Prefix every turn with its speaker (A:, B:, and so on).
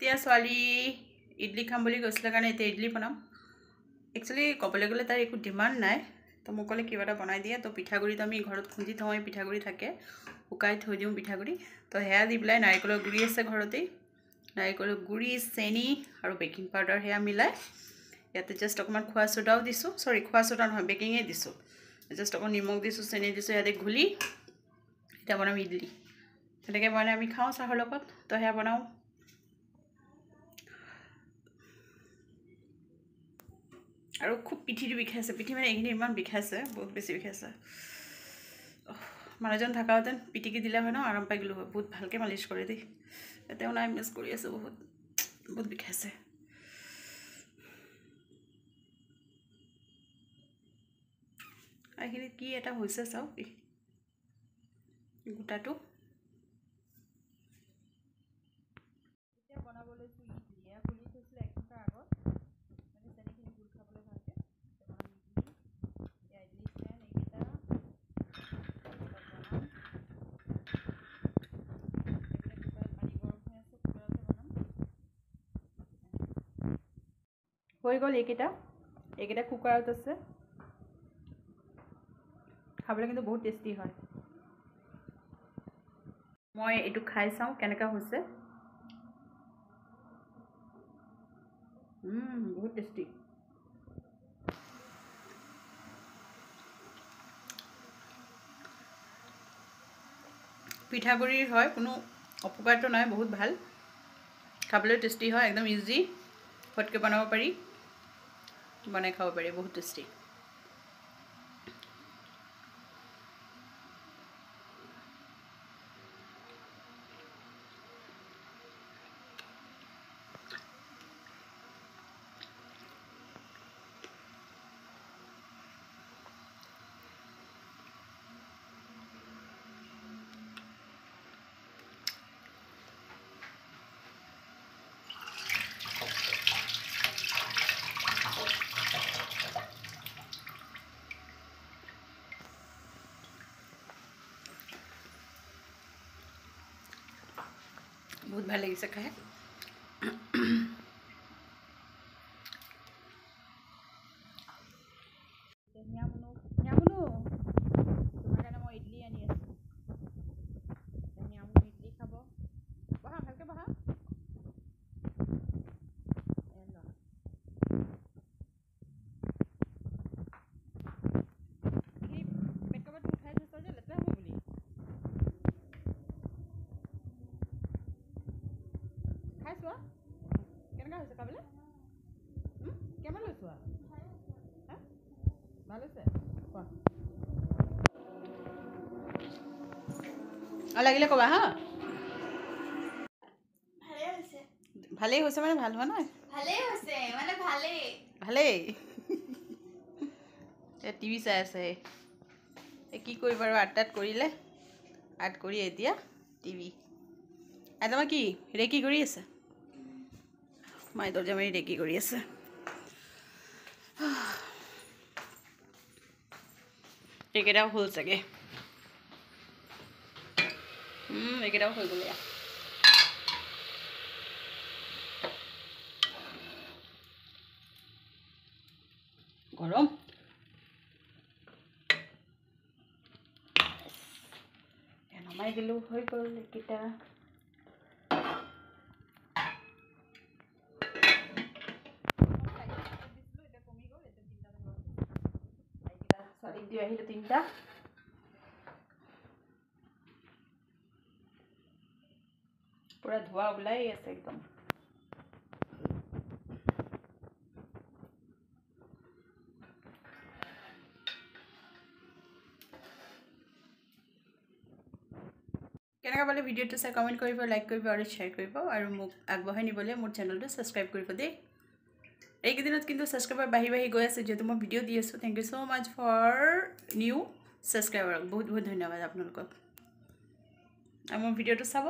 A: এতিয়া ছোৱালী ইডলি খাম বুলি কৈছিলে কাৰণে এতিয়া ইডলি বনাম একচুৱেলি ক'বলৈ গ'লে তাৰ একো ডিমাণ্ড নাই তো মোক ক'লে কিবা এটা বনাই দিয়ে তো পিঠাগুড়িটো আমি ঘৰত খুন্দি থওঁ পিঠাগুড়ি থাকে শুকাই থৈ দিওঁ পিঠাগুড়ি তো সেয়া দি পেলাই নাৰিকলৰ গুড়ি আছে ঘৰতেই নাৰিকলৰ গুড়ি চেনি আৰু বেকিং পাউডাৰ সেয়া মিলাই ইয়াতে জাষ্ট অকণমান খোৱা চ'দাও দিছোঁ চৰি খোৱা চ'দা নহয় বেকিঙে দিছোঁ জাষ্ট অকণ নিমখ দিছোঁ চেনি দিছোঁ ইয়াতে ঘুলি এতিয়া বনাম ইডলি তেনেকৈ বনাই আমি খাওঁ চাহৰ লগত তো সেয়া বনাওঁ আৰু খুব পিঠিটো বিষাইছে পিঠি মানে এইখিনি ইমান বিষাইছে বহুত বেছি বিষাইছে মানুহজন থাকাহেঁতেন পিটিকি দিলে হয় ন আৰাম পাই গ'লোঁ হয় বহুত ভালকৈ মালিচ কৰে দেই তেওঁ নাই মিছ কৰি আছোঁ বহুত বহুত বিষাইছে এইখিনি কি এটা হৈছে চাওক গোটাটো এতিয়া বনাব লৈছোঁ ইডলি এয়া খুলি থৈছিলোঁ 1 ঘণ্টাৰ আগত মানে চেনিখিনি গুল খাবলৈ ভালকৈ এতিয়া ইডলি ষ্টেণ্ড এইকেইটা হৈ গ'ল এইকেইটা কুকাৰত আছে খাবলৈ কিন্তু বহুত টেষ্টি হয় মই এইটো খাই চাওঁ কেনেকুৱা হৈছে বহুত টেষ্টি পিঠাগুড়িৰ হয় কোনো অপকাৰটো নাই বহুত ভাল খাবলৈ টেষ্টি হয় একদম ইজি ফটকৈ বনাব পাৰি বনাই খাব পাৰি বহুত টেষ্টি बहुत ভাল লাগিছে খাই নিয়ামুনু তোমাৰ কাৰণে মই ইডলি আনি আছোঁ নিয়ামুনু ইডলি খাব বহা ভালকৈ বহা কেনেকুৱা হৈছে খাবলৈ কেমন লৈছোঁ হা ভাল হৈছে কোৱা লাগিলে ক'বা হা ভালেই হৈছে মানে ভাল হোৱা নাই ভালেই টিভি চাই আছে কি কৰিব আৰু আৰ্ট কৰিলে আৰ্ট কৰি এতিয়া টিভি আইতামা কি ৰেকি কৰি আছে মাই দৰ্জা মাৰি ৰেকি কৰি আছে এইকেইটাও হ'ল চাগে এইকেইটাও হৈ গ'ল এয়া গৰম নমাই দিলোঁ হৈ গ'ল এইকেইটা আহিলে 3টা পুৰা ধোৱা ওলাই আছে একদম কেনেকুৱা পালে ভিডিঅ'টো চাই কমেণ্ট কৰিব লাইক কৰিব আৰু শ্বেয়াৰ কৰিব আৰু মোক আগবঢ়াই নিবলৈ মোৰ চেনেলটো ছাবস্ক্ৰাইব কৰিব দেই এইকেইদিনত কিন্তু ছাবস্ক্ৰাইবাৰ বাঢ়ি গৈ আছে যিহেতু মই ভিডিঅ' দি আছোঁ thank you so' much for new ছাবস্ক্ৰাইবাৰক বহুত বহুত ধন্যবাদ আপোনালোকক আৰু মোৰ ভিডিঅ'টো চাব